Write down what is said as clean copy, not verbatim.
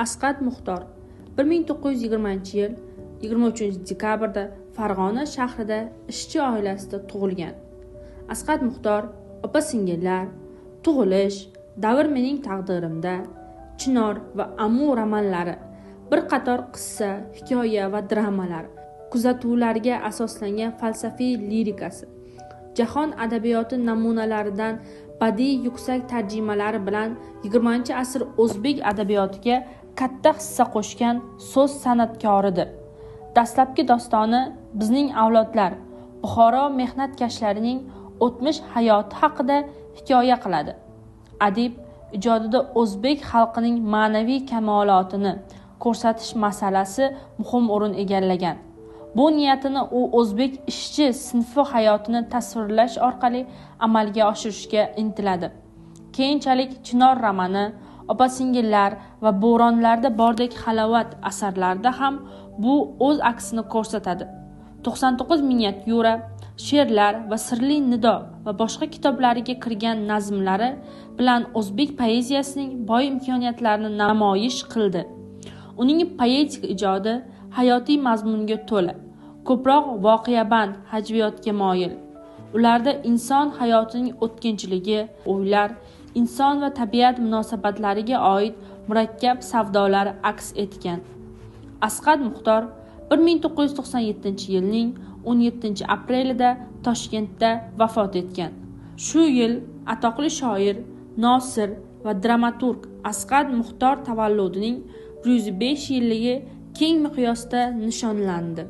Asqad Muxtor 1920-yil 23-dekabrda Farg'ona shahrida ishchi oilasida tug'ilgan. Asqad Muxtor opa-singillar, tug'ilish, davr mening taqdirimda, Chinor va Amu romanlari, bir qator qissa, hikoya va dramalar, kuzatuvlarga asoslangan falsafiy lirikasi, jahon adabiyoti namunalaridan badiiy yuksak tarjimalari bilan 20-asr o'zbek adabiyotiga katta hissa qo'shgan so'z san'atkoridir. Dastlabki dostoni bizning avlodlar Buxoro mehnatkashlarining o'tmish hayoti haqida hikoya qiladi. Adib ijodida o'zbek xalqining ma'naviy kamolotini ko'rsatish masalasi muhim o'rin egallagan. Bu niyatini u o'zbek ishchi sinfi hayotini tasvirlash orqali amalga oshirishga intiladi. Keyinchalik Chinor romani, opa-singillar va bo'ronlarda bordek halovat asarlarida ham bu o'z aksini ko'rsatadi. 99 miniatyura, she'rlar va sirli nido va boshqa kitoblariga kirgan nazmlari bilan o'zbek poeziyasining boy imkoniyatlarini namoyish qildi. Uning poetik ijodi hayotiy mazmunga to'la, ko'proq voqeaband hajviyotga moyil. Ularda inson hayotining o'tkinchiligi, o'ylar, inson va tabiat munosabatlariga oid murakkab savdolar aks etgan. Asqad Muxtor 1997-yilning 17-aprelida Toshkentda vafot etgan. Shu yil atoqli shoir, nosir va dramaturg Asqad Muxtor tavalludining 105 yilligi keng miqyosda nishonlandi.